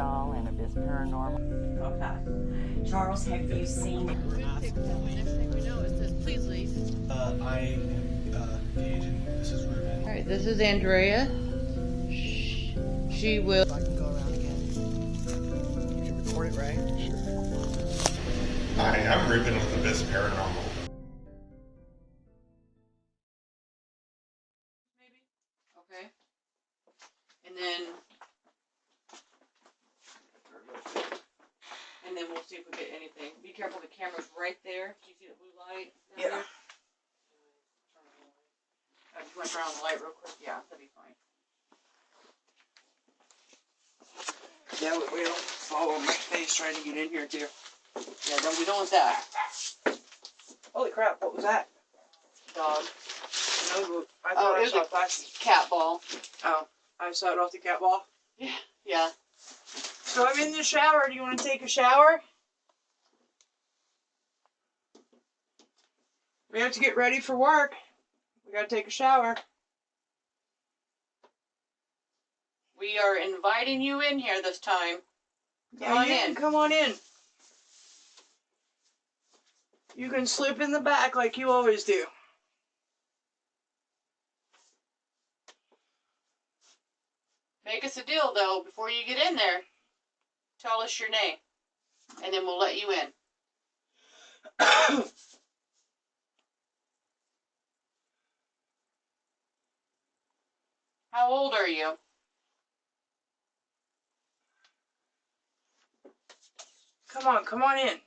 doll and Abyss Paranormal. Okay. Charles, have you seen it? Next thing we know, it says, please leave. I am the agent. This is Ruben. Alright, this is Andrea. She will. I can go around again. You can record it, right? Sure. Hi, I'm Ruben with Abyss Paranormal. Maybe. Okay. And then we'll see if we get anything. Be careful, the camera's right there. Do you see the blue light? Yeah. There? I just went around the light real quick. Yeah, that'll be fine. Yeah, but we don't follow my face trying to get in here, too. Yeah, we don't want that. Holy crap, what was that? Dog. No, I Oh, thought it I was saw a plastic. cat ball. Oh, I saw it off the cat wall. Yeah. So I'm in the shower. Do you want to take a shower? We have to get ready for work. We gotta take a shower. We are inviting you in here this time. Come on in. Come on in. You can slip in the back like you always do. Make us a deal, though, before you get in there. Tell us your name, and then we'll let you in. How old are you? Come on in.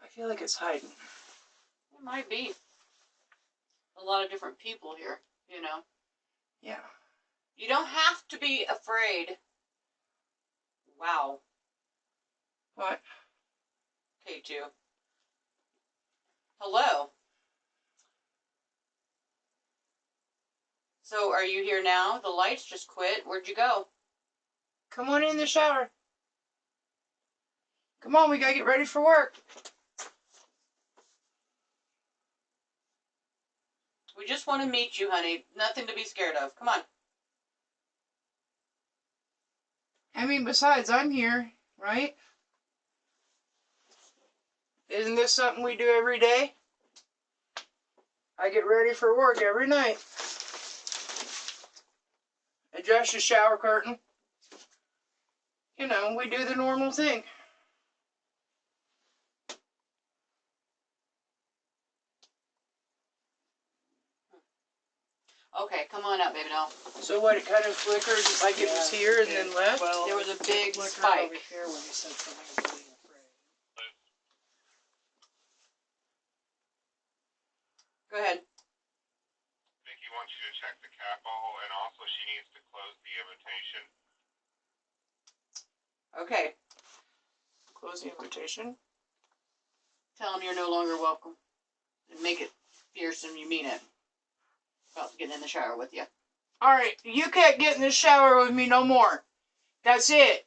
I feel like it's hiding. It might be. A lot of different people here, you know. Yeah. You don't have to be afraid. Wow. What? K2. Hello. So, are you here now? The lights just quit. Where'd you go? Come on in the shower. Come on, we gotta get ready for work. We just want to meet you, honey. Nothing to be scared of. Come on. I mean, besides, I'm here, right? Isn't this something we do every day? I get ready for work every night. Adjust the shower curtain. You know, we do the normal thing. Okay, come on up, baby doll. So what, it kind of flickered like it was here and then left? Well, There was a big flickered spike. over here when you said something was really afraid. Go ahead. Vicky wants you to check the cat ball, and also she needs to close the invitation. Okay. Close the invitation. Tell them you're no longer welcome. And make it fierce and you mean it. About to get in the shower with you. Alright, you can't get in the shower with me no more. That's it.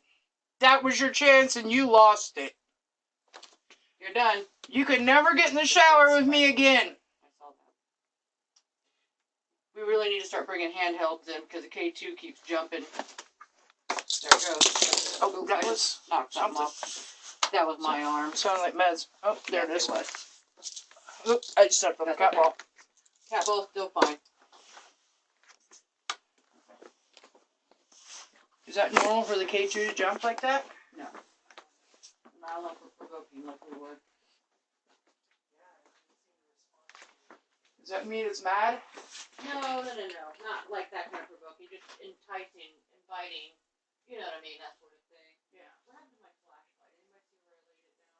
That was your chance and you lost it. You're done. You could never get in the shower with me again. I saw that. We really need to start bringing handhelds in because the K2 keeps jumping. There it goes. Oh, that I was just knocked something something. off. That was my arm. Sounded like meds. Oh, there it Yes, is. was. Oop, I just stepped on the cat ball. Cat ball's still fine. Is that normal for the K2 to jump like that? No. Not unless we're provoking like we were. Does that mean it's mad? No. Not like that kind of provoking. Just enticing, inviting. You know what I mean? That sort of thing. Yeah. What happened to my flashlight? Anybody see where I laid it down?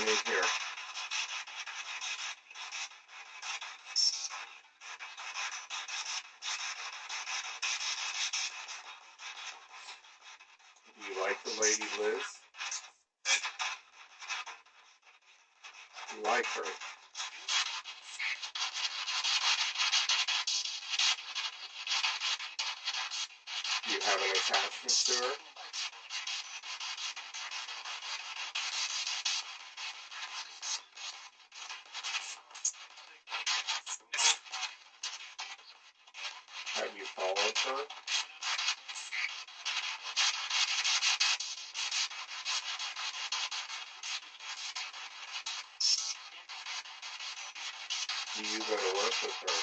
need here? Do you like the lady Liz? You like her? Do you have an attachment to her? Have you followed her? Do you go to work with her?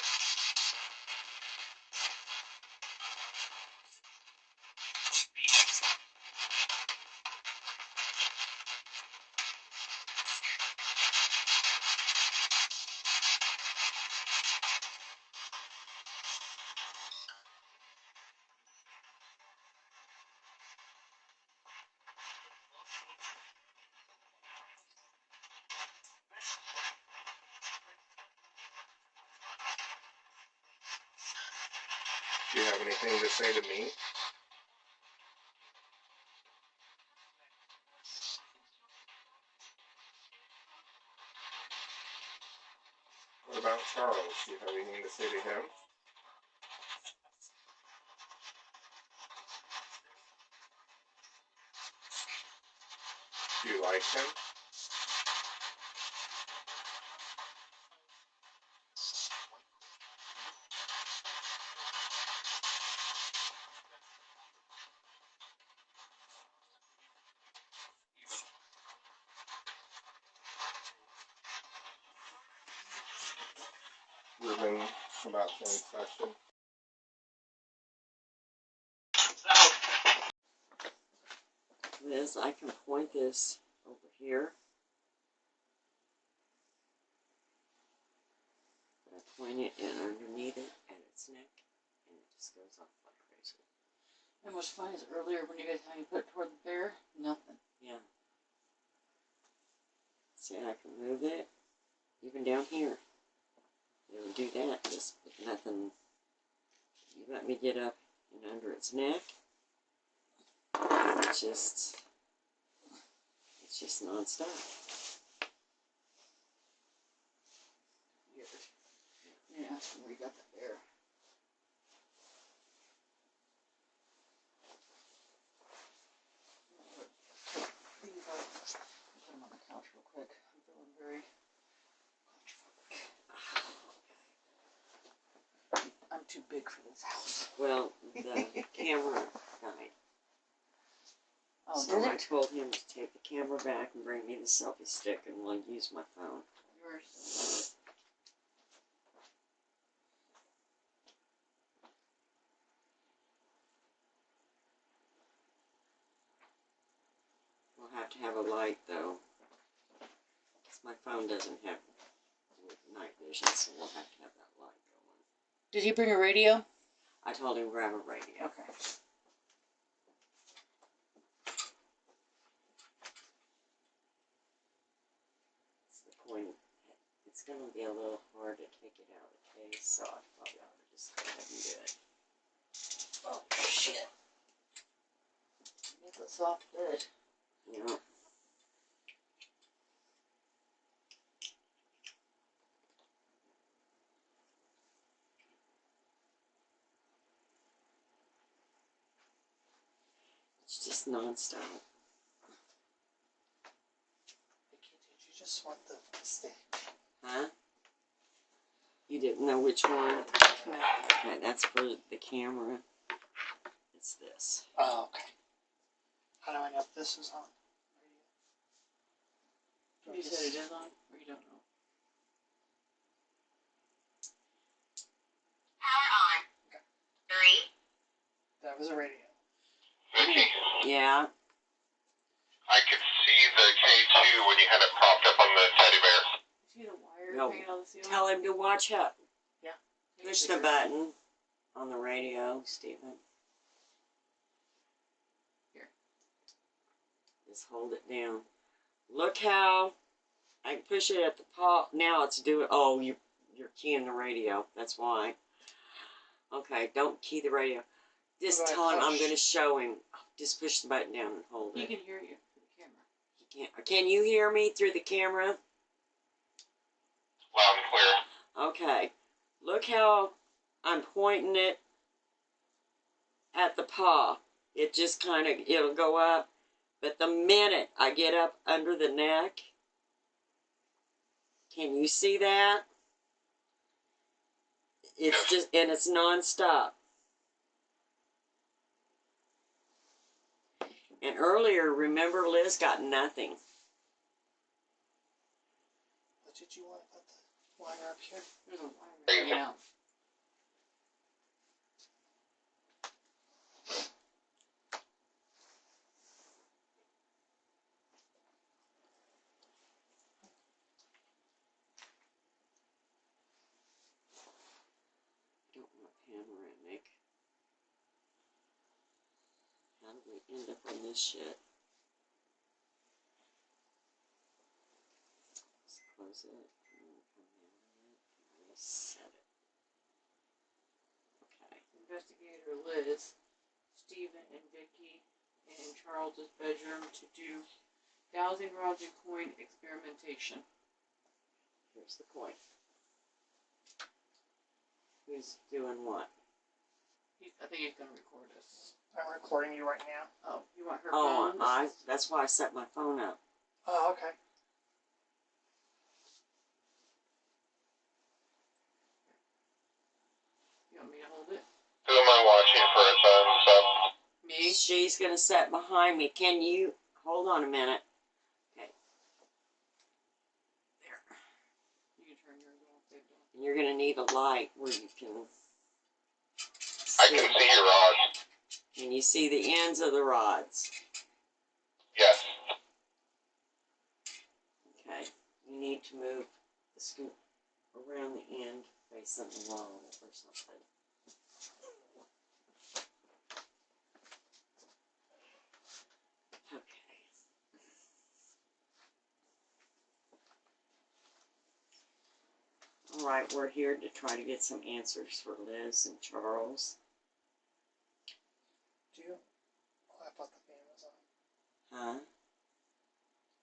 Do you have anything to say to me? What about Charles? Do you have anything to say to him? Do you like him? Ruben, about to end session. Liz, I can point this over here. I point it in underneath it at its neck, and it just goes off like crazy. And what's funny is earlier when you guys had me put it toward the bear, nothing. Yeah. See, I can move it, even down here. It would do that, just with nothing. You let me get up and under its neck. It's just non-stop. Weird. Yeah, ask him where you got the bear. Put him on the couch real quick. I'm feeling very claustrophobic. I'm too big for this house. Well, the camera died. Oh, So did I it? told him to take the camera back and bring me the selfie stick, and we'll use my phone. Yours. We'll have to have a light, though, because my phone doesn't have night vision, so we'll have to have that light going. Did he bring a radio? I told him grab a radio. Okay. It's the point. It's going to be a little hard to take it out of the case, so I probably ought to just go ahead and do it. Oh, shit. It's a soft bed. Yeah. It's just non-stop. Did you just want the stick? Huh? You didn't know which one? Okay, that's for the camera. It's this. Oh, okay. How do I know if this is on? You said it is on, or you don't know? Power on. 3. That was a radio. Vicky, Yeah. I could see the K2 when you had it propped up on the teddy bear. See the wire No. hanging on the ceiling? Tell him to watch out. Yeah. Push the button on the radio, Stephen. Here. Just hold it down. Look how I can push it at the paw. Now it's doing. Oh, you're keying the radio. That's why. Okay, don't key the radio. This What do I time I'm push? going to show him. Just push the button down and hold He it. can hear you through the camera. He can't. Can you hear me through the camera? Loud and clear. Okay. Look how I'm pointing it at the paw. It just kind of, it'll go up. But the minute I get up under the neck, can you see that? It's just, and it's non-stop. And earlier, remember, Liz got nothing. But did you want to put the wire up here? There's a wire hanging out. Don't want panoramic. How do we end up on this shit? Let's close it. Come down on it and reset it. Okay. Investigator Liz, Stephen, and Vicky in Charles's bedroom to do dowsing rods and coin experimentation. Here's the coin. Who's doing what? I think he's gonna record us. I'm recording you right now. Oh, you want her Oh, phone? that's why I set my phone up. Oh, okay. You want me to hold it? Who am I watching for a thumbs up? Me? She's gonna sit behind me. Can you hold on a minute? Okay. There. You can turn yours off. There, don't. And you're gonna need a light where you can I can see your rod. Can you see the ends of the rods? Yes. Okay. You need to move the scoop around the end, facing the wall or something. Okay. All right, we're here to try to get some answers for Liz and Charles. Do you? Oh, I thought the fan was on. Huh?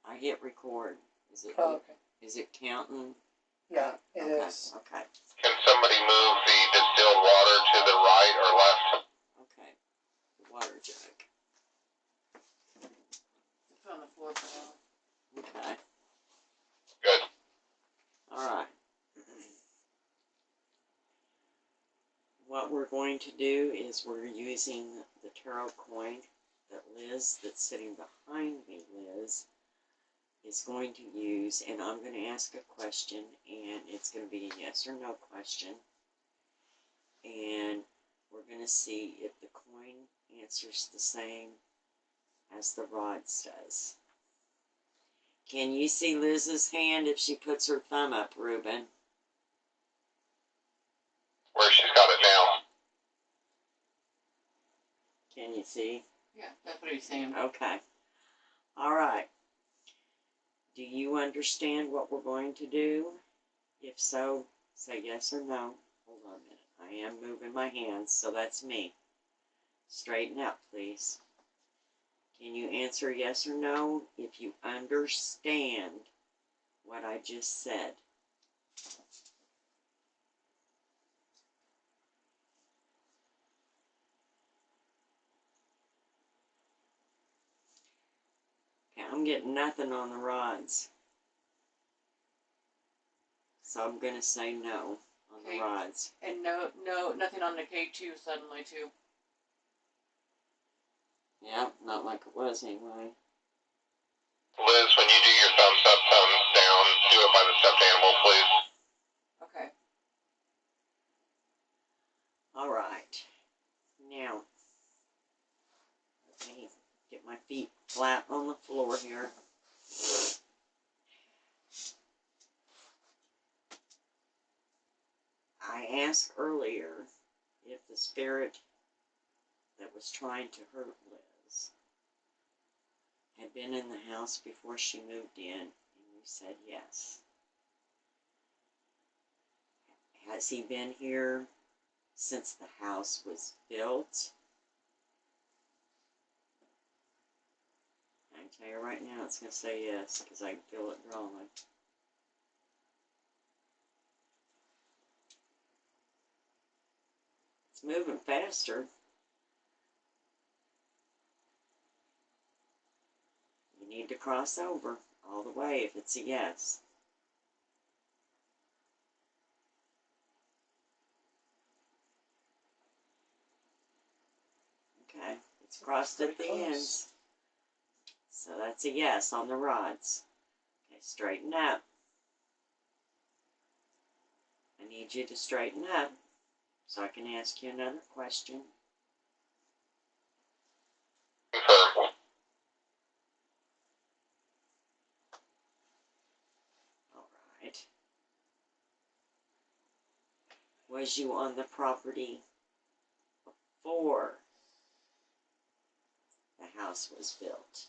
I hit record. Is it? Oh, okay. Is it counting? Yeah, it okay. is. Okay. Can somebody move the distilled water to the right or left? Okay. The water jug. It's on the floor for now. Okay. Good. All right. What we're going to do is we're using the tarot coin that Liz, that's sitting behind me, Liz, is going to use, and I'm going to ask a question, and it's going to be a yes or no question, and we're going to see if the coin answers the same as the rods does. Can you see Liz's hand if she puts her thumb up, Ruben? Where she's got it now. Can you see? Yeah, that's what he's saying. Okay. All right. Do you understand what we're going to do? If so, say yes or no. Hold on a minute. I am moving my hands, so that's me. Straighten up, please. Can you answer yes or no if you understand what I just said? Okay, I'm getting nothing on the rods. So I'm going to say no on the Okay. rods. And no, nothing on the K2 suddenly too. Yeah, not like it was anyway. Liz, when you do your thumbs up, thumbs down, do it by the stuffed animal, please. Okay. All right. Now, let me get my feet flat on the floor here. I asked earlier if the spirit that was trying to hurt Liz had been in the house before she moved in, and You said yes. Has he been here since the house was built? I can tell you right now, it's going to say yes, because I can feel it drawing. It's moving faster. You need to cross over all the way if it's a yes. Okay, it's crossed at the ends. So that's a yes on the rods. Okay, straighten up. I need you to straighten up so I can ask you another question. Confirm. All right. Was you on the property before the house was built?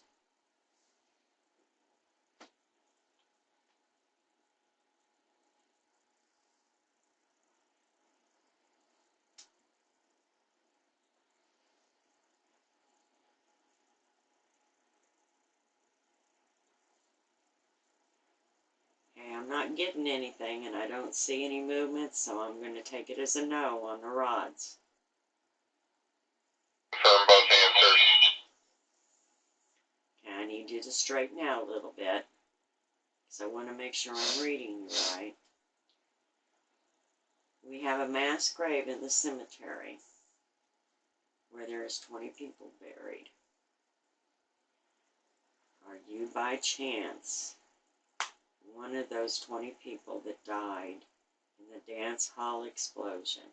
Okay, I'm not getting anything and I don't see any movement, so I'm going to take it as a no on the rods. Confirm both answers. Okay, I need you to straighten out a little bit because I want to make sure I'm reading you right. We have a mass grave in the cemetery where there's 20 people buried. Are you by chance one of those 20 people that died in the dance hall explosion?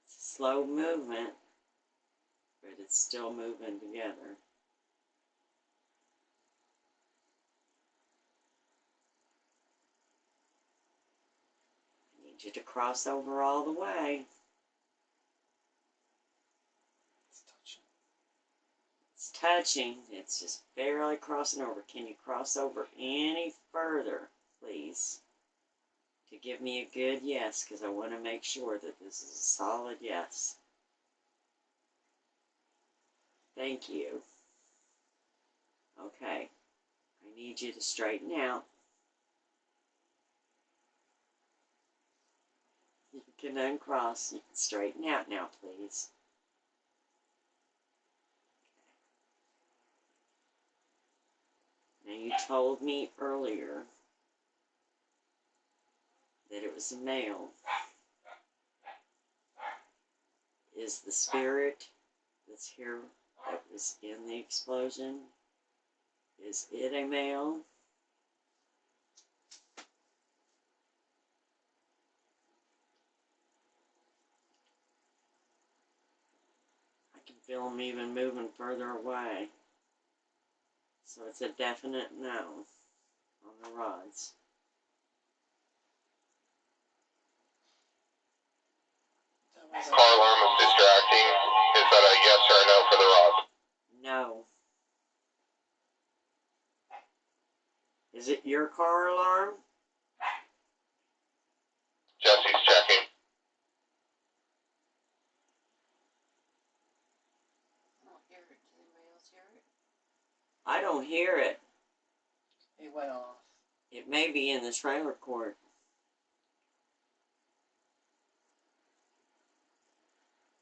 It's a slow movement, but it's still moving together. I need you to cross over all the way. It's touching. It's touching. It's just barely crossing over. Can you cross over any further, please? To give me a good yes, because I want to make sure that this is a solid yes. Thank you. Okay. I need you to straighten out. You can uncross. You can straighten out now, please. Now, you told me earlier that it was a male. Is the spirit that's here that was in the explosion, is it a male? I can feel him even moving further away. So it's a definite no on the rods. That was Car alarm is distracting. Is that a yes or a no for the rod? No. Is it your car alarm? Jesse's checking. I don't hear it. Does anybody else hear it? I don't hear it. It went off. It may be in the trailer court.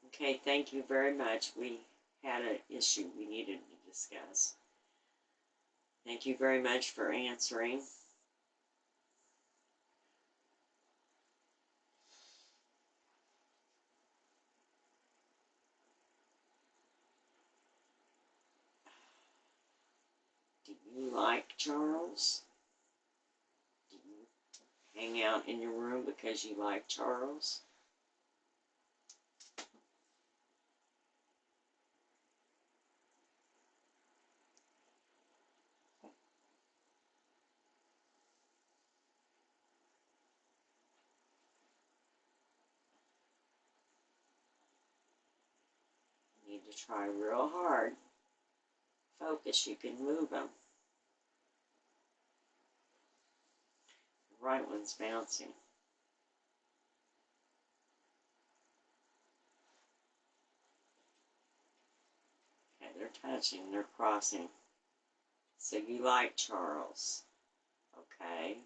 Okay, thank you very much. We had an issue we needed to discuss. Thank you very much for answering. Do you like Charles? Do you hang out in your room because you like Charles? need to try real hard. Focus, you can move them. The right one's bouncing. Okay, they're touching, they're crossing. So you like Charles. Okay,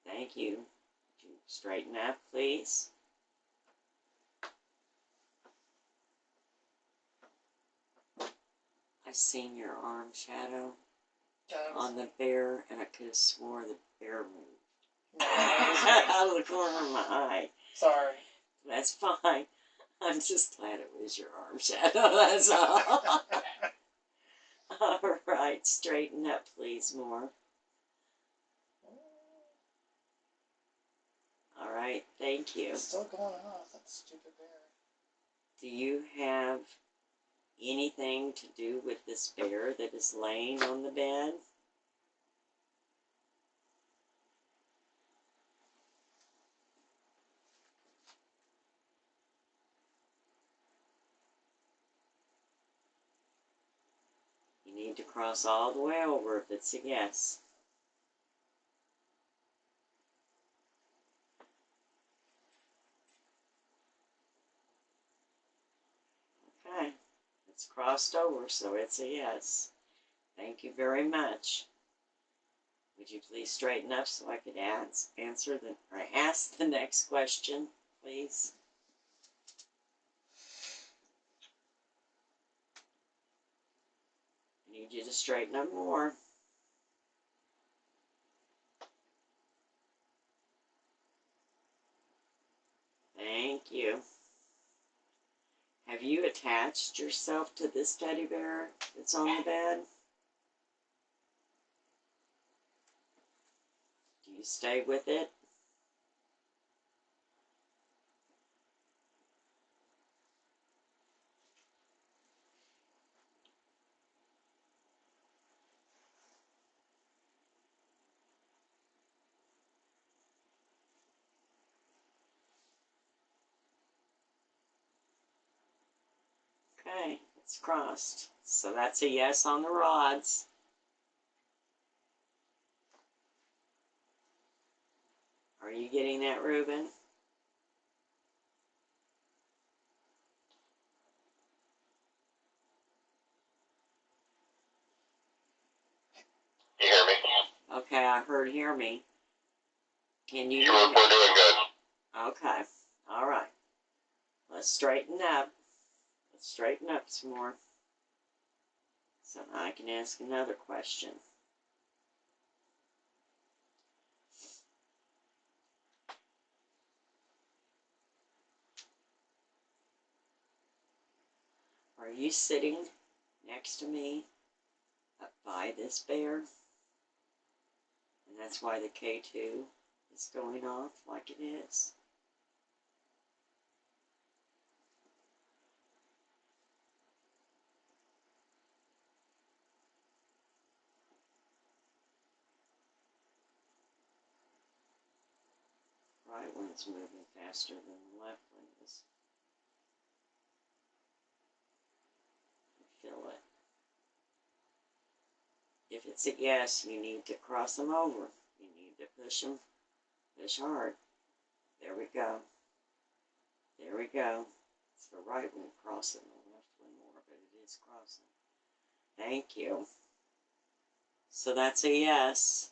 thank you. Would you straighten up, please? I seen your arm shadow on the bear, and I could have swore the bear moved out of the corner of my eye. Sorry. That's fine. I'm just glad it was your arm shadow, that's all. All right, straighten up, please, more. All right, thank you. It's still going off. That stupid bear. Do you have anything to do with this bear that is laying on the bed? You need to cross all the way over if it's a yes. Okay, it's crossed over, so it's a yes. Thank you very much. Would you please straighten up so I could ask the next question, please? I need you to straighten up more. Thank you. Have you attached yourself to this teddy bear that's on the bed? Do you stay with it? Okay, it's crossed. So that's a yes on the rods. Are you getting that, Reuben? You hear me? Okay, I heard hear me. Can you We're hear me? doing good. Okay, all right. Let's straighten up. Let's straighten up some more. So I can ask another question. Are you sitting next to me up by this bear? And that's why the K2 is going off like it is. Right one's moving faster than the left one is. I feel it. If it's a yes, you need to cross them over. You need to push them. Push hard. There we go. There we go. It's the right one crossing, the left one more, but it is crossing. Thank you. So that's a yes.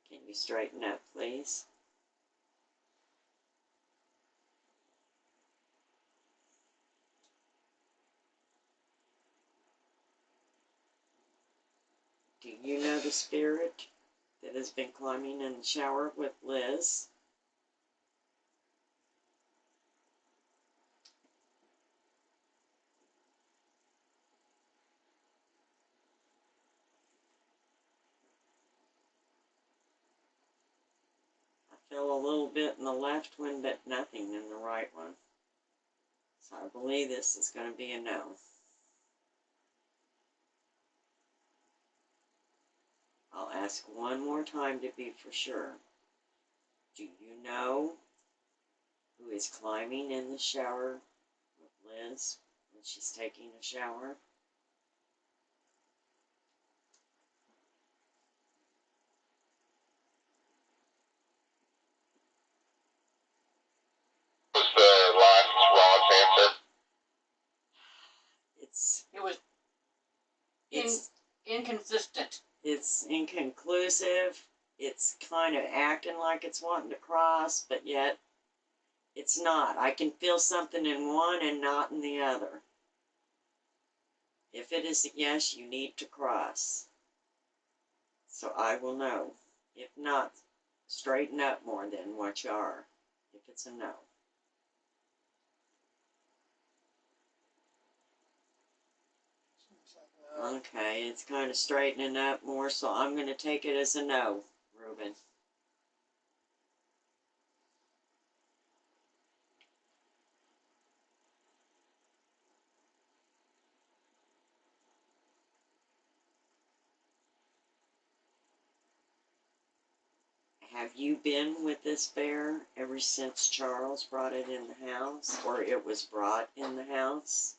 Can you straighten up, please? Do you know the spirit that has been climbing in the shower with Liz? I feel a little bit in the left one, but nothing in the right one. So I believe this is going to be a no. I'll ask one more time to be for sure. Do you know who is climbing in the shower with Liz when she's taking a shower. Was the last Rod's answer? It was It's inconsistent. it's inconclusive. It's kind of acting like it's wanting to cross, but yet it's not. I can feel something in one and not in the other. If it is a yes, you need to cross. So I will know. If not, straighten up more than what you are. If it's a no. Seems like no. Okay, it's kind of straightening up more, so I'm going to take it as a no, Ruben. Have you been with this bear ever since Charles brought it in the house, or it was brought in the house?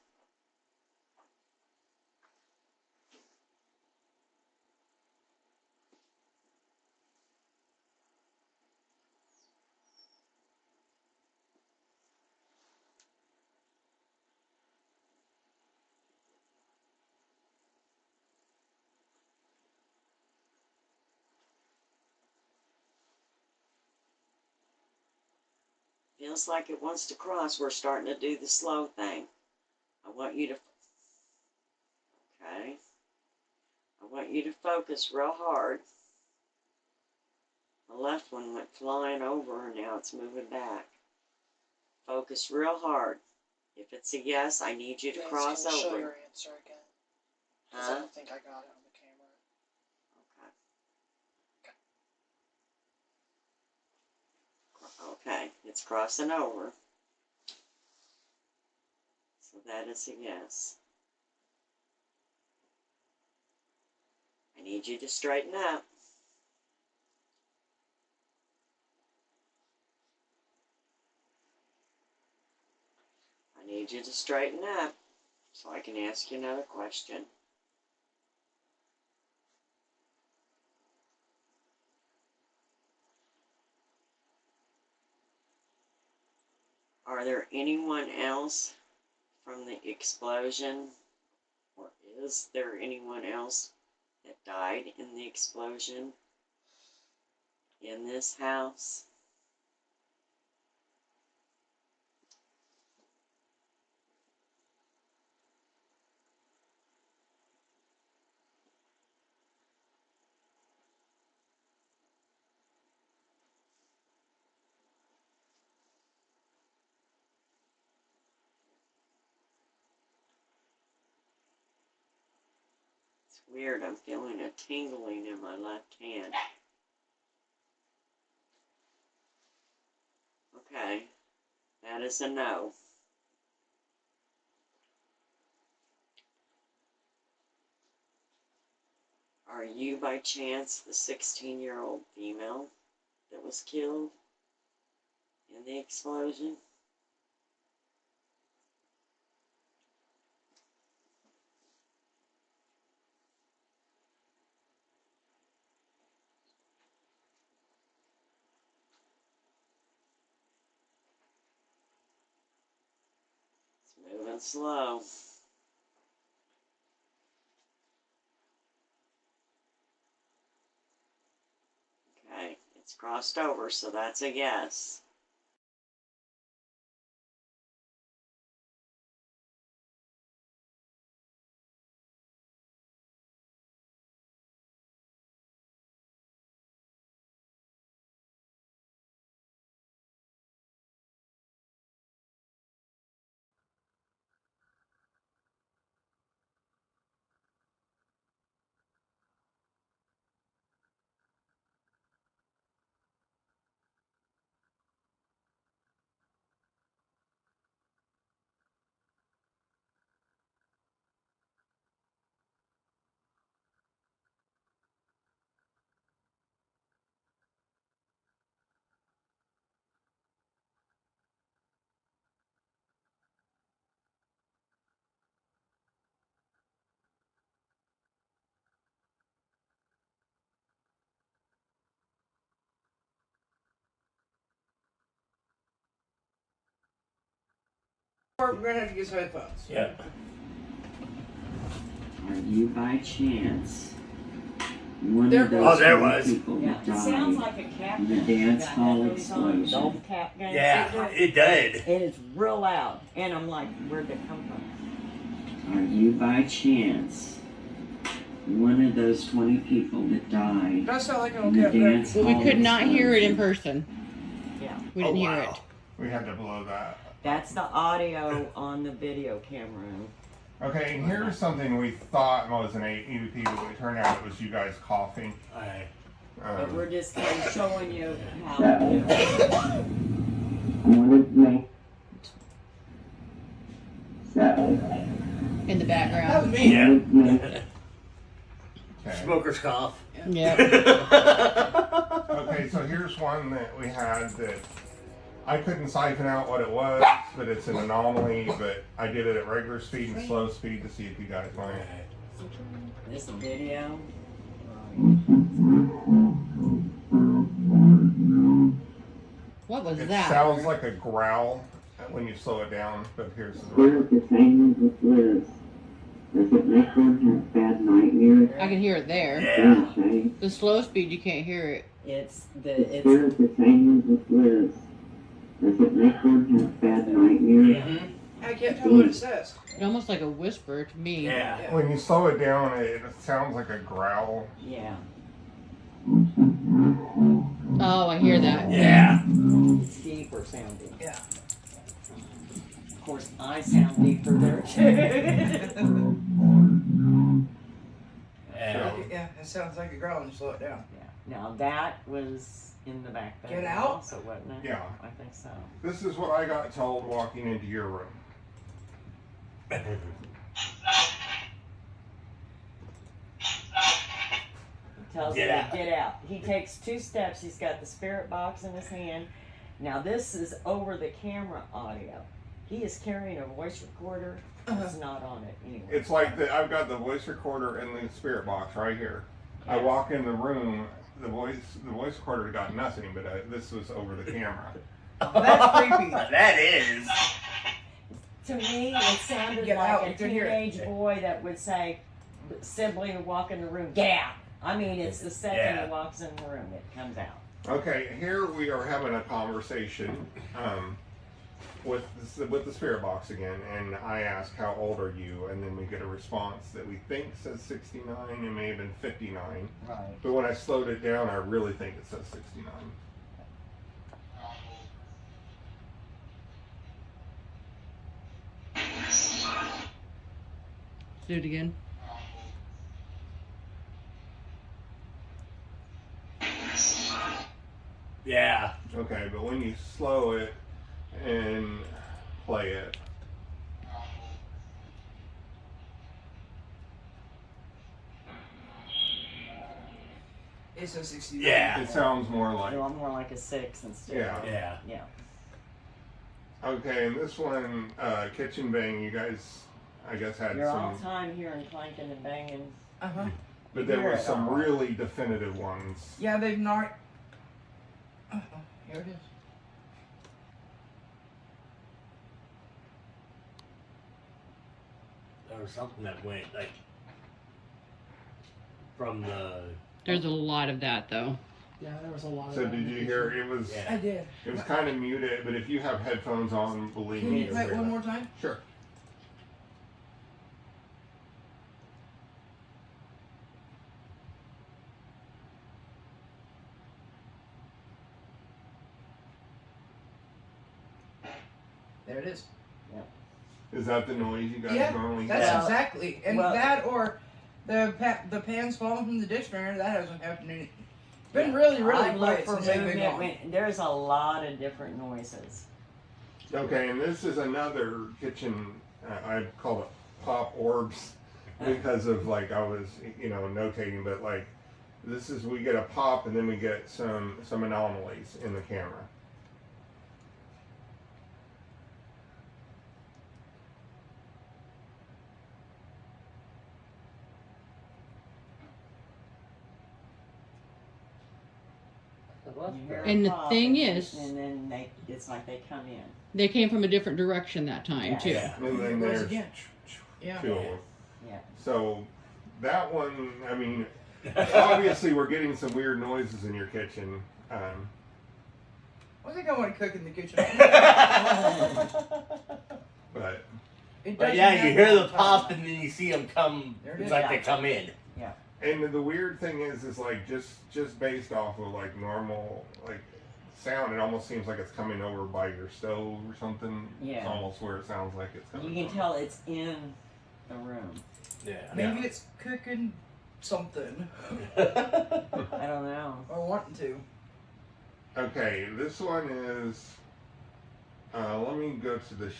Feels like it wants to cross. We're starting to do the slow thing. I want you to, okay. I want you to focus real hard. The left one went flying over and now it's moving back. Focus real hard. If it's a yes, I need you to Yes, cross can you show over. your answer again? 'Cause I Huh? don't think I got it on the camera. Okay, it's crossing over. So that is a yes. I need you to straighten up. I need you to straighten up so I can ask you another question. Are there anyone else from the explosion, or is there anyone else that died in the explosion in this house? It's weird, I'm feeling a tingling in my left hand. Okay, that is a no. Are you by chance the 16-year-old female that was killed in the explosion? It's moving slow. Okay, it's crossed over, so that's a yes. We're gonna have to get some headphones. Yeah. Are you by chance one There of those was. Oh, there 20 was. people Yeah, that it died sounds like a cap in the gun. dance That hall goes on. explosion? All the cap guns. Yeah, it did. And it's real loud. And I'm like, where'd it come from? Are you by chance one of those 20 people that died Does sound like an in the okay. dance Well, hall we could not hear it in explosion? person. Yeah. We didn't hear it. We had to blow that. That's the audio on the video camera. Okay, and here's something we thought was an EVP, but it turned out it was you guys coughing. Alright. But we're just kind of showing you how. In the That background. was me. Yeah. Okay. Smoker's cough. Yeah. Okay, so here's one that we had that I couldn't siphon out what it was, but it's an anomaly, but I did it at regular speed and slow speed to see if you guys want it. This video. What was It that? sounds like a growl when you slow it down, but here's the Spirit is hanging with Liz. Does it make one have bad nightmares? I can hear it there. Yeah. Say, The slow speed, you can't hear it. It's the the spirit is hanging with Liz. Does it make one have bad nightmares? Mm-hmm. I can't tell what it says. It's almost like a whisper to me. Yeah. when you slow it down, it sounds like a growl. yeah. Oh, I hear that. Yeah. It's deeper sounding. Yeah. Of course, I sound deeper there too. Yeah. Yeah, it sounds like a growl when you slow it down. Yeah. Now that was in the back bedroom Get out? also, wasn't it? Yeah. I think so. This is what I got told walking into your room. He tells Get me out. to get out. He takes 2 steps. He's got the spirit box in his hand. Now this is over the camera audio. He is carrying a voice recorder. It's not on it anyway. It's like I've got the voice recorder and the spirit box right here. I walk in the room, the voice recorder got nothing, but this was over the camera. That's creepy. That is. To me, it sounded Get out, like a you can hear it. teenage boy that would say, sibling would walk in the room, get out. I mean, it's the second Yeah. he walks in the room, it comes out. Okay, here we are having a conversation with the spirit box again, and I ask, how old are you? And then we get a response that we think says 69, it may have been 59. Right. But when I slowed it down, I really think it says 69. Do it again. Yeah. Okay, but when you slow it and play it, It's a 69. Yeah. it sounds more like, Well, more like a 6 instead. yeah. Yeah. Yeah. Okay, and this one, Kitchen Bang, you guys, I guess, had You're all some, time hearing clanking and banging. Uh-huh. but there hear were it some all. really definitive ones. Yeah, they've not. Here it is. There was something that went like from the. There's a lot of that, though. Yeah, there was a lot of So that. did you hear, it was, Yeah. I did. it was kind of muted, but if you have headphones on, believe Can me, you you'll play it hear one that. more time? Sure. There it is. Is that the noise you guys Yeah, normally That's hear? Well, exactly. And well- that or the pans falling from the dictionary, that hasn't happened in. It's been really, really I look quiet for since they've been movement. gone. There's a lot of different noises. Okay, and this is another kitchen, I call it pop orbs because of like I was, notating, but like this is, we get a pop and then we get some anomalies in the camera. You hear And a the pop, thing is- and then it's like they come in. They came from a different direction that time, too. Yeah. And then there's Yeah. two of them. Yeah. So that one, I mean, obviously we're getting some weird noises in your kitchen. I think I want to cook in the kitchen. But But yeah, you hear the pop and then you see them come. There it It's is. like they come in. and the weird thing is like just based off of like normal like sound, it almost seems like it's coming over by your stove or something. Yeah. It's almost where it sounds like it's coming. You can from. tell it's in the room. Yeah. Maybe it's cooking something. I don't know. Or wanting to. Okay, this one is. Let me go to the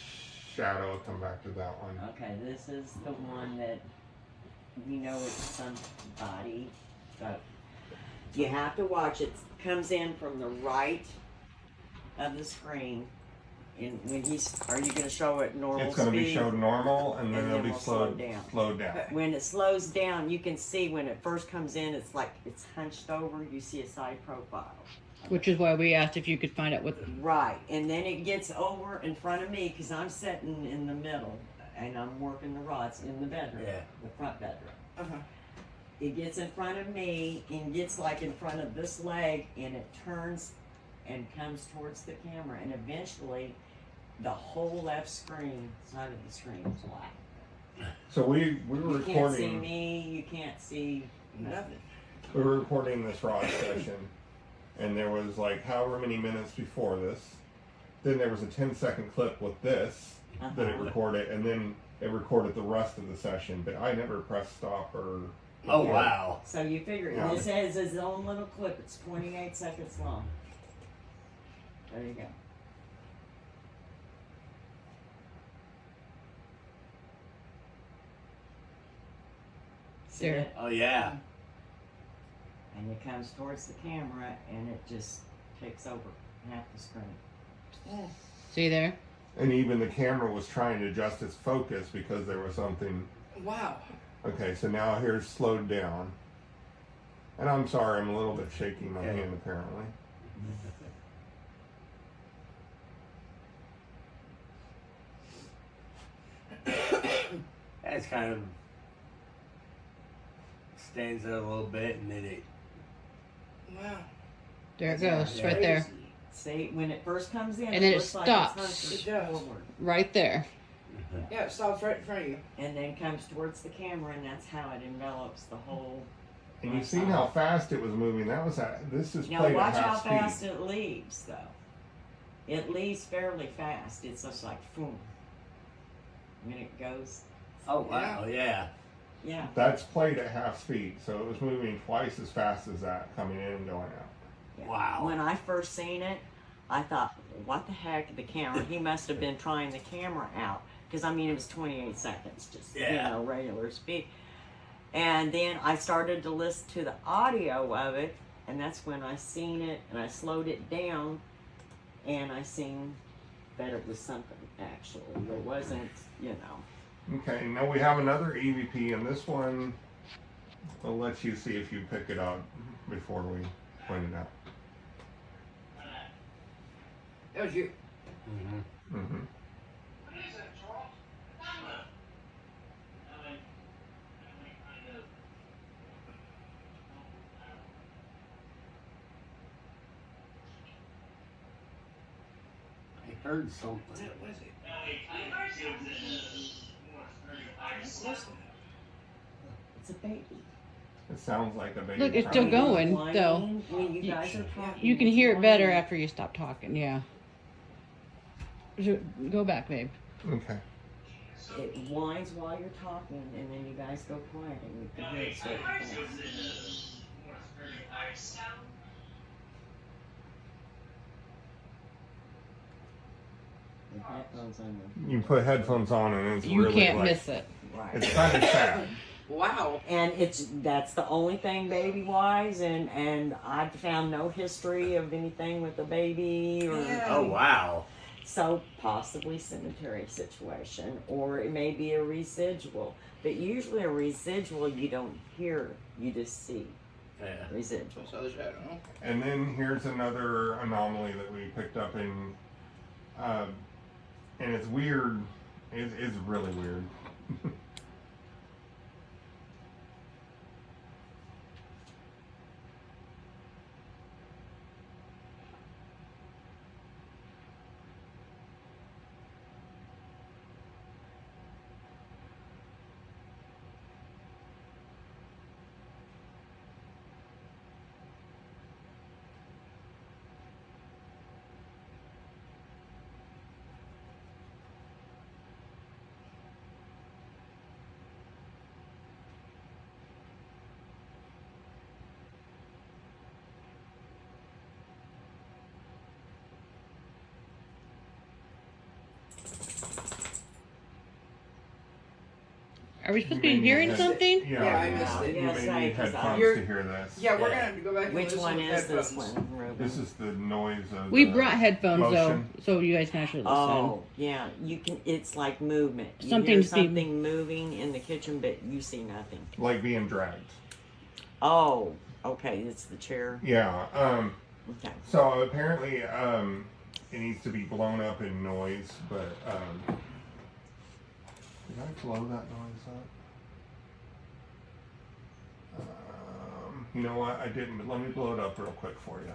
shadow. I'll come back to that one. Okay, this is the one that you know it's somebody, but you have to watch it. Comes in from the right of the screen, and when are you going to show it normal It's going to be speed? showed normal, and then And it'll then be we'll slow slowed down. Slowed down. When it slows down, you can see when it first comes in, it's like it's hunched over. You see a side profile. Which is why we asked if you could find out what. Right, and then it gets over in front of me because I'm sitting in the middle and I'm working the rods in the bedroom, Yeah. the front bedroom. Uh-huh. It gets in front of me and gets like in front of this leg, and it turns and comes towards the camera, and eventually the whole left screen side of the screen is black. So we were You can't see recording. me, you can't see nothing. We were recording this rod session, and there was like however many minutes before this. Then there was a 10-second clip with this that it recorded, and then it recorded the rest of the session. But I never pressed stop or. Oh wow. So you figure Yeah. this has its own little clip. It's 28 seconds long. There you go. See There. it? Oh yeah. And it comes towards the camera, and it just takes over half the screen. See there? And even the camera was trying to adjust its focus because there was something. Wow. Okay, so now here's slowed down. And I'm sorry, I'm a little bit shaking my Yeah. hand apparently. That's kind of stands out a little bit, and then it. Wow. There it goes, right there. See, when it first comes in, And then it looks like stops. it's It hunched does. forward. Right there. Yeah, it stops right in front of you. And then comes towards the camera, and that's how it envelops the whole. And you've seen how fast it was moving. That was this is Now played watch at how half fast speed. it leaves, though. It leaves fairly fast. It's just like boom. When it goes, Oh wow. Yeah. yeah. That's played at half speed, so it was moving twice as fast as that coming in and going out. Yeah. Wow. When I first seen it, I thought, what the heck, the camera? He must have been trying the camera out. Because, I mean, it was 28 seconds, just, Yeah. regular speed. And then I started to listen to the audio of it, and that's when I seen it, and I slowed it down, and I seen that it was something, actually. It wasn't, Okay, now we have another EVP, and this one, I'll let you see if you pick it up before we point it out. That was you. Mm-hmm. Mm-hmm. I heard something. What is it? it's a baby. It sounds like a baby. Look, it's crying. still going, Whining though. When you guys are talking, You can it's hear it better whining. after you stop talking, yeah. Go back, babe. Okay. It whines while you're talking, and then you guys go quiet, and you can hear it sort of fast. With headphones on your You put headphones on, and it's You really can't like, miss it. right. It's kind of sad. Wow. And that's the only thing baby wise, and I've found no history of anything with the baby or Yeah. Oh wow. so possibly cemetery situation, or it may be a residual. But usually a residual you don't hear, you just see. Yeah. Residual. So the shadow. And then here's another anomaly that we picked up in, and it's weird. It's really weird. Are we supposed to be hearing something? Yeah, I missed it. You Yes, may need I- 'cause headphones you're- to hear this. Yeah, we're gonna have to go back and Which listen one with is this headphones. one, Ruben? This is the noise of We the brought headphones motion. though, so you guys can actually listen. Oh, yeah. You can. It's like movement. You Something's hear being- something moving in the kitchen, but you see nothing. Like being dragged. Oh, okay. It's the chair. Yeah. Okay. So apparently, it needs to be blown up in noise, but did I blow that noise up? You know what? I didn't, but let me blow it up real quick for you.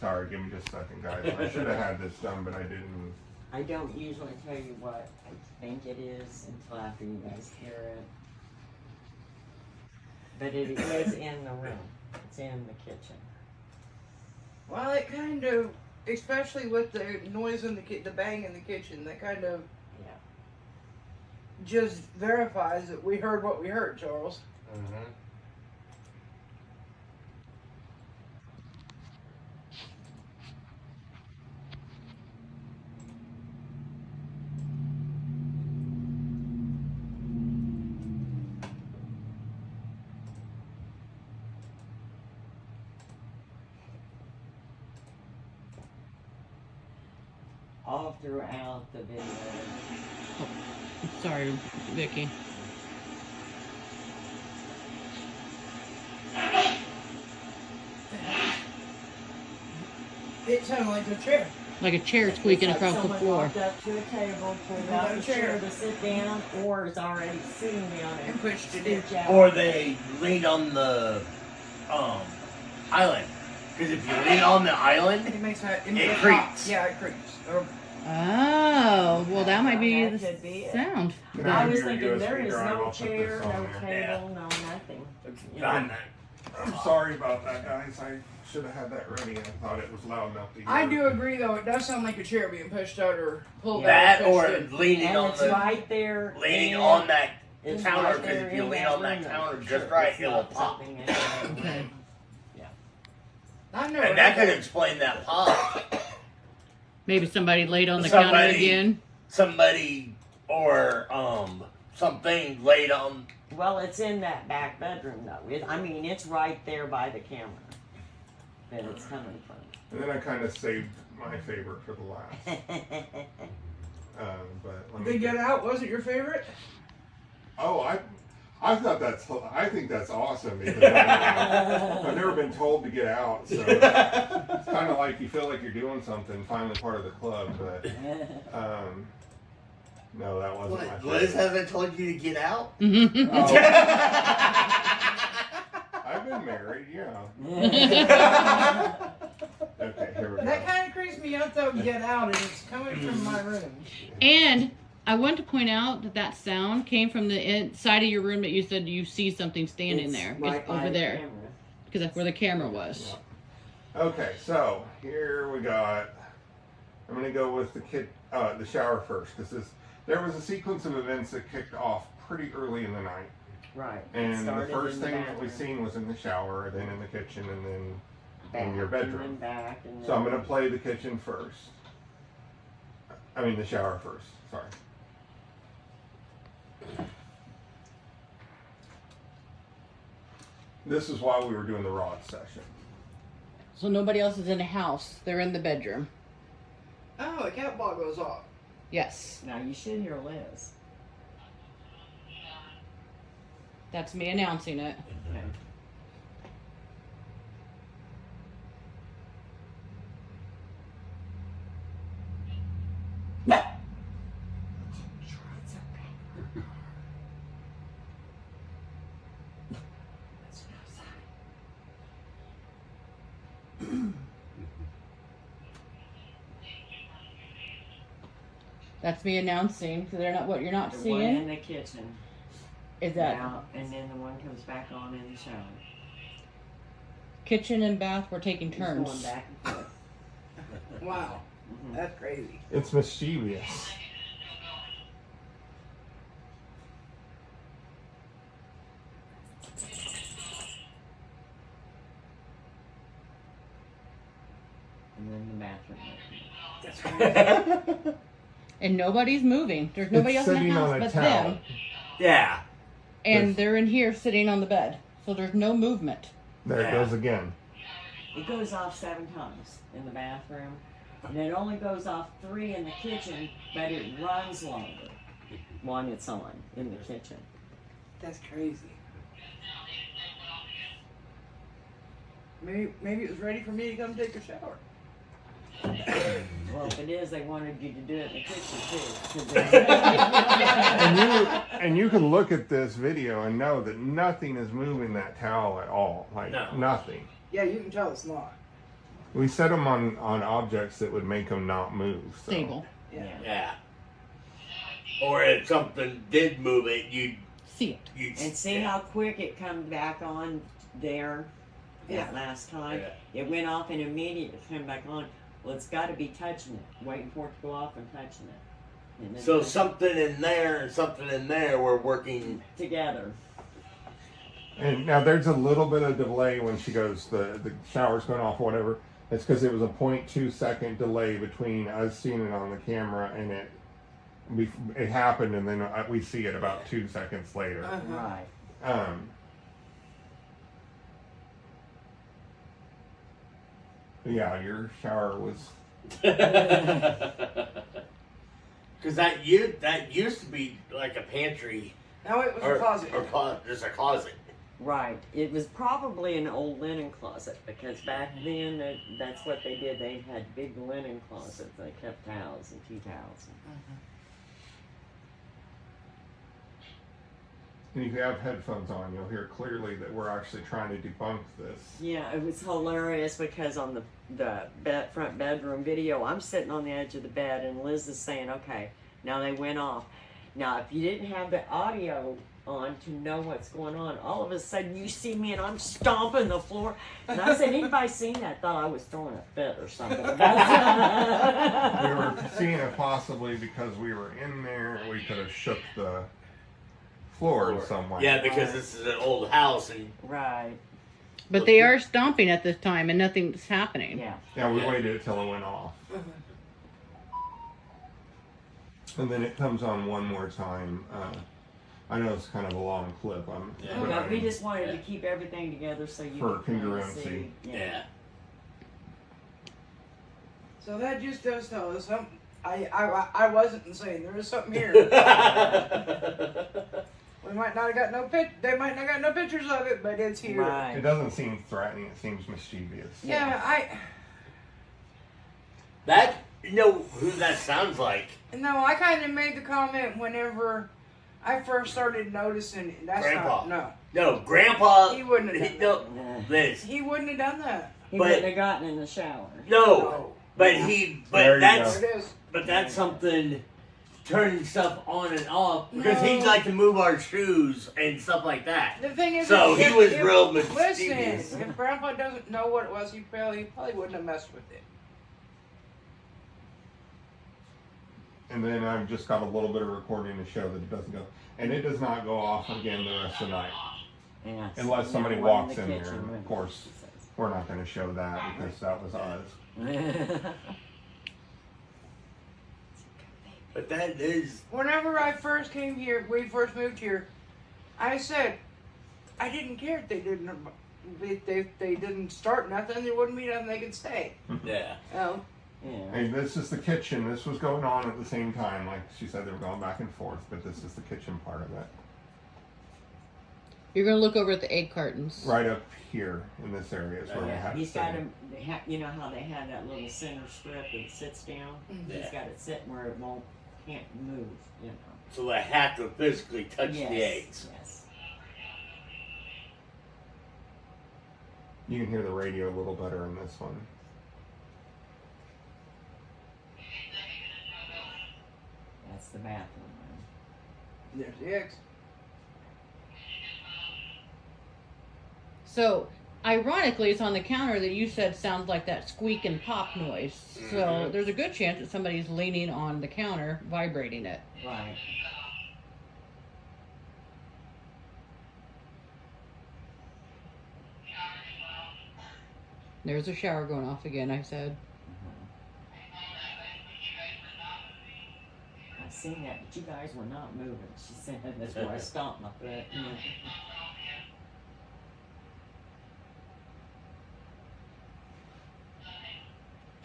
Sorry, give me just a second, guys. I should have had this done, but I didn't. I don't usually tell you what I think it is until after you guys hear it. But it is in the room. It's in the kitchen. Well, it kind of, especially with the noise in the bang in the kitchen, that kind of Yeah. just verifies that we heard what we heard, Charles. Mm-hmm. All throughout the video. Sorry, Vicky. It sounded like a chair. Like a chair squeaking It's like across the someone floor. walked up to a table, pulled out a chair to sit down, or is already sitting down And pushed it in. scooch out. Or they lean on the island. Because if you lean on the island, It makes that. It creaks. Yeah, it creaks. Or, Oh, well, that might be That the could be it. sound. Can I have was your thinking USB there is drive? I'll no put chair, this on no there. table, no nothing. You know, I'm sorry about that, guys. I should have had that ready. I thought it was loud enough to hear. I do agree, though. It does sound like a chair being pushed out or pulled that out. or pushed in. leaning and on it's the right there. leaning in- on that it's counter. right Because there if you in lean on that room, counter though. just Sure, right, it's it'll not pop. something in there. Okay. I've never And that heard could explain that pop. Maybe somebody laid on the counter Somebody- again. Somebody or something laid on. Well, it's in that back bedroom, though. I mean, it's right there by the camera that it's coming from. And then I kind of saved my favorite for the last. But let me The Get Out wasn't your favorite? Oh, I think that's awesome because I've never been told to get out, so it's kind of like you feel like you're doing something, finally part of the club, but no, that wasn't my What, favorite. Liz hasn't told you to get out? Oh, I've been married, yeah. Okay, here we That go. kind of creeps me out, though, Get Out, and it's coming from my room. And I want to point out that that sound came from the inside of your room that you said you see something standing It's there. right It's by over the there. camera. Because that's where the camera was. Okay, so here we got. I'm gonna go with the shower first because there was a sequence of events that kicked off pretty early in the night. Right. It And the started first in the thing that we bathroom, seen was in the shower, then in the kitchen, and then back, in your and bedroom. then back, and So I'm then- gonna play the kitchen first. I mean the shower first. Sorry. This is while we were doing the rod session. So nobody else is in the house. They're in the bedroom. Oh, the cat ball goes off. Yes. Now you should hear Liz. That's me announcing it. Okay. That's me announcing. So they're not what you're not The one in seeing. the kitchen. Is that Now, and then the one comes back on in the shower. kitchen and bath? We're taking He's going turns. back and forth. Wow. Mhm. That's crazy. It's mischievous. And then the bathroom. That's crazy. And nobody's moving. There's nobody It's else in the sitting house on a but towel. them. Yeah. And There's- they're in here sitting on the bed. So there's no movement. There Yeah. it goes again. It goes off 7 times in the bathroom. And it only goes off 3 in the kitchen, but it runs longer when it's on in the kitchen. That's crazy. Maybe it was ready for me to come take a shower. Well, if it is, they wanted you to do it in the kitchen too. 'Cause And you can look at this video and know that nothing is moving that towel at all. Like No. nothing. Yeah, you can tell it's not. We set them on objects that would make them not move. So. Stable. Yeah. Yeah. Or if something did move it, you'd See it. And see how quick it come back on there that last time? Yeah. It went off and immediately came back on. Well, it's got to be touching it, waiting for it to go off and touching it. And then So something in there and something in there were working. together. And now there's a little bit of delay when she goes, the shower's going off, whatever. It's because it was a 0.2 second delay between us seeing it on the camera and it happened, and then we see it about 2 seconds later. Right. Yeah, your shower was. Because that used to be like a pantry No, it was a closet. or just a closet. Right. It was probably an old linen closet because back then that's what they did. They had big linen closets. They kept towels and tea towels. And if you have headphones on, you'll hear clearly that we're actually trying to debunk this. Yeah, it was hilarious because on the front bedroom video, I'm sitting on the edge of the bed and Liz is saying, okay, now they went off. Now, if you didn't have the audio on to know what's going on, all of a sudden you see me and I'm stomping the floor. And I said, anybody seen that thought I was throwing a fit or something. We were seeing it possibly because we were in there, we could have shook the floor in some way. Yeah, because this is an old house and Right. But they are stomping at this time and nothing's happening. Yeah. Yeah, we waited until it went off. And then it comes on one more time. I know it's kind of a long clip. But we just wanted to keep everything together so you For could kinda congruency. see. yeah. So that just does tell us something. I wasn't insane. There was something here. We might not have got no They might not got no pictures of it, but it's here. It Right. doesn't seem threatening, it seems mischievous. Yeah, That, you know who that sounds like? No, I kind of made the comment whenever I first started noticing. That's Grandpa. not no. No, Grandpa. He wouldn't have done no, Nah. Liz. He wouldn't have done that. He But- wouldn't have gotten in the shower. No, but There you that's There it is. but that's something turning stuff on and off because No. he'd like to move our shoes and stuff like that. The thing is, So if- he was if- real Listen, mischievous. if Grandpa doesn't know what it was, he probably wouldn't have messed with it. And then I've just got a little bit of recording to show that it doesn't go. And it does not go off again the rest of the night. Yeah, Unless so somebody now we're walks the in there, kitchen and with of course, we're not going to show that because that was us. But that is Whenever I first came here, we first moved here, I said, I didn't care if they didn't. If they didn't start nothing, there wouldn't be nothing they could stay. yeah. Oh, Yeah. Hey, this is the kitchen. This was going on at the same time. Like she said, they were going back and forth, but this is the kitchen part of it. You're gonna look over at the egg cartons. Right up here in this area is where we Yeah, have he's it got sitting. him. You know how they had that little center strip that sits down. Yeah. He's got it sitting where it can't move. You know. So I have to physically touch Yes. the eggs. Yes. You can hear the radio a little better in this one. That's the bathroom room. There's the eggs. So, ironically, it's on the counter that you said sounds like that squeak and pop noise. So, Mhm. there's a good chance that somebody's leaning on the counter, vibrating it. Right. There's a shower going off again, I said. I seen that, but you guys were not moving. She said that's why I stomped my foot.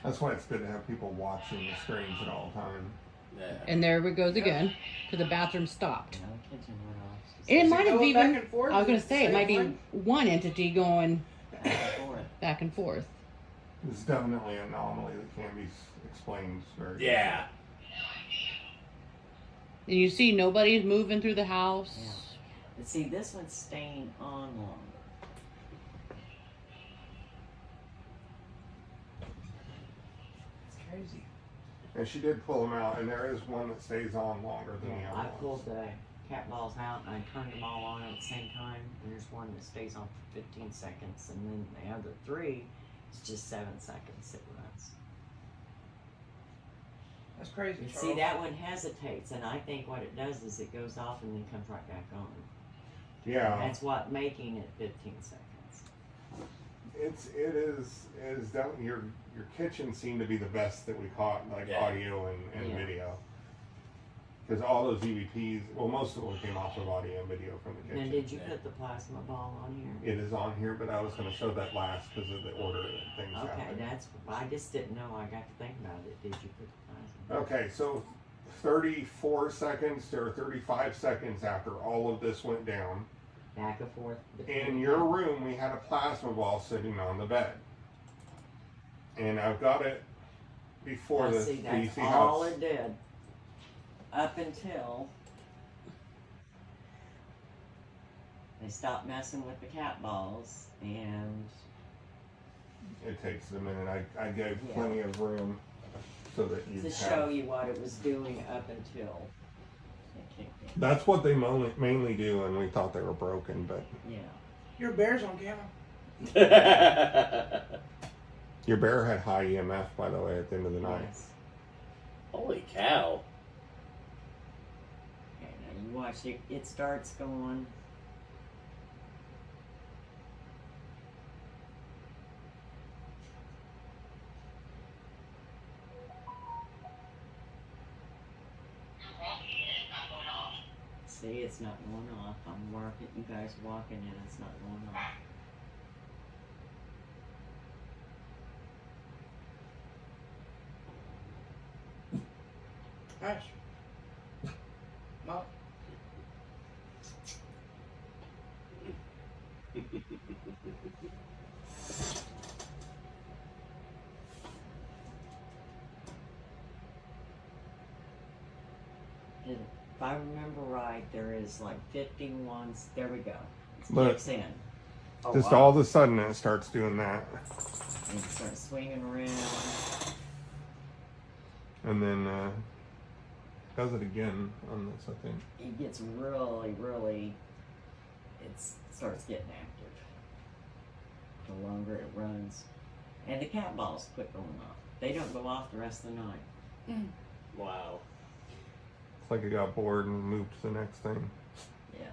That's why it's good to have people watching the screens at all times. Yeah. And there it goes again, because the bathroom stopped. You know, the kitchen went off. And it Is it might have going even, back and forth? I was going Is to it say, it the might be same one entity going Back and forth. back and forth. It's definitely an anomaly that can't be explained very Yeah. And you see nobody's moving through the house. Yeah. But see, this one's staying on longer. It's crazy. And she did pull them out, and there is one that stays on longer than the I other pulled ones. the cat balls out and I turned them all on at the same time. And there's one that stays on for 15 seconds, and then the other three, it's just 7 seconds it runs. That's crazy. And Charles. see, that one hesitates, and I think what it does is it goes off and then comes right back on. Yeah, That's what making it 15 seconds. it is definitely your kitchen seemed to be the best that we caught, like Yeah. audio and Yeah. video. Because all those EVPs, well, most of them came off of audio and video from the kitchen. Now, did you Yeah. put the plasma ball on here? It is on here, but I was going to show that last because of the order that things Okay, happened. I just didn't know. I got to think about it. Did you put the plasma? Okay, so 34 seconds or 35 seconds after all of this went down, Back and forth. in your room we had a plasma ball sitting on the bed. And I've got it before Now, this. see, so you that's see all how it did. Up until they stopped messing with the cat balls, and it takes a minute. I gave Yeah. plenty of room so that you to have. show you what it was doing up until it kicked in. That's what they mainly do, and we thought they were broken, but Yeah. Your bear's on camera. your bear had high EMF, by the way, at the end of the night. Yes. Holy cow. Okay, now you watch it. It starts going. See, it's not going off. I'm working. You guys walking in. It's not going off. Hush. Mom. And if I remember right, there is like 51. There we go. It Look. kicks in. Oh, Just wow. all of a sudden it starts doing that. And it starts swinging around. And then does it again on this, I think. It gets really, really. It starts getting active. The longer it runs, and the cat balls quit going off. They don't go off the rest of the night. Wow. It's like it got bored and moved to the next thing. Yeah.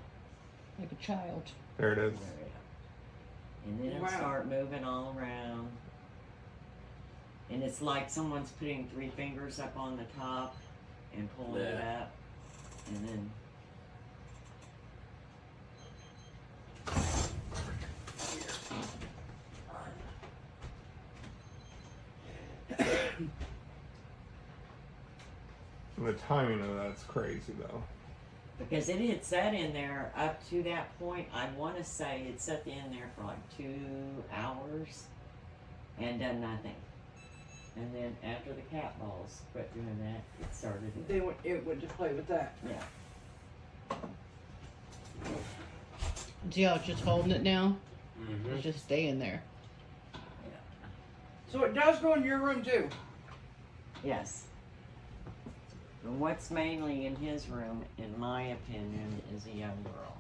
Like a child. There it is. There we go. And then it'll Wow. start moving all around. And it's like someone's putting 3 fingers up on the top and pulling it Yeah. up. And then And the timing of that's crazy though. Because it had sat in there up to that point. I want to say it sat in there for like 2 hours and done nothing. And then after the cat balls quit doing that, it started. It went to play with that. Yeah. See how it's just holding it now? Mm-hmm. It's just staying there. So it does go in your room too. Yes. And what's mainly in his room, in my opinion, is a young girl.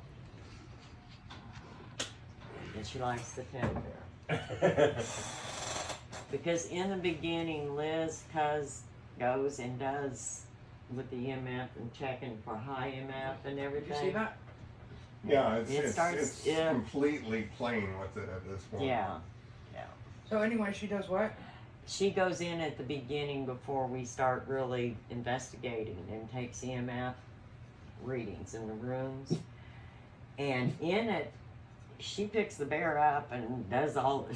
And she likes the teddy bear. Because in the beginning, Liz goes and does with the EMF and checking for high EMF and Did everything. you see that? Yeah, It it's starts- yeah. completely playing with it at this point. Yeah. So anyway, she does what? She goes in at the beginning before we start really investigating and takes EMF readings in the rooms. And in it, she picks the bear up and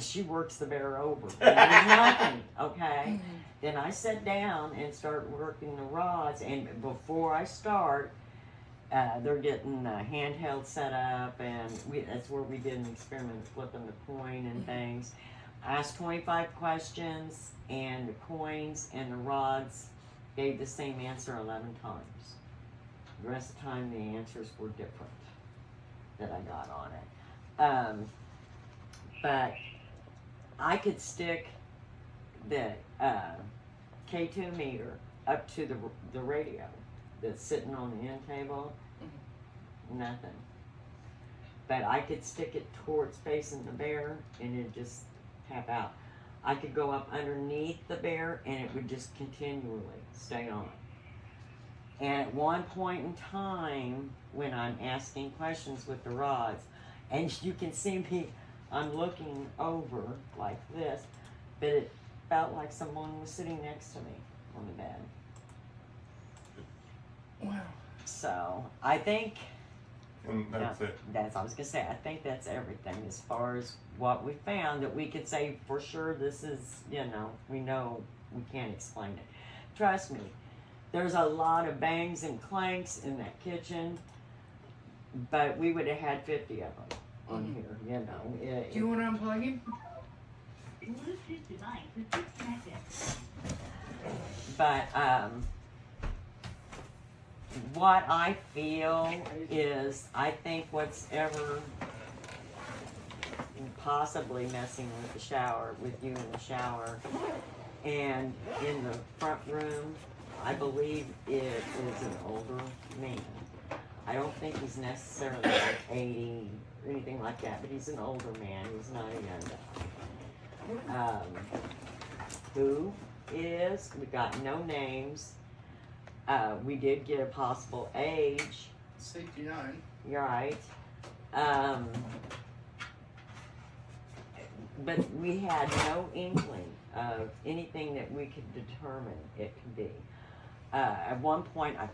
she works the bear over. And there's nothing, okay? Then I sit down and start working the rods, and before I start, they're getting handheld set up, and that's where we did an experiment flipping the coin and things. I asked 25 questions, and the coins and the rods gave the same answer 11 times. The rest of the time, the answers were different that I got on it. But I could stick the K2 meter up to the radio that's sitting on the end table. Nothing. But I could stick it towards facing the bear, and it just tap out. I could go up underneath the bear, and it would just continually stay on. And at one point in time, when I'm asking questions with the rods, and you can see me, I'm looking over like this, but it felt like someone was sitting next to me on the bed. Wow. So I think And that's it. I was gonna say, I think that's everything as far as what we found that we could say for sure this is, we know we can't explain it. Trust me, there's a lot of bangs and clanks in that kitchen, but we would have had 50 of them on here, Do you want to unplug him? But what I feel is, I think what's ever possibly messing with the shower, with you in the shower, and in the front room, I believe it is an older man. I don't think he's necessarily like 80 or anything like that, but he's an older man. He's not a young guy. Who is, we got no names. We did get a possible age. 69. You're right. But we had no inkling of anything that we could determine it could be. At one point, I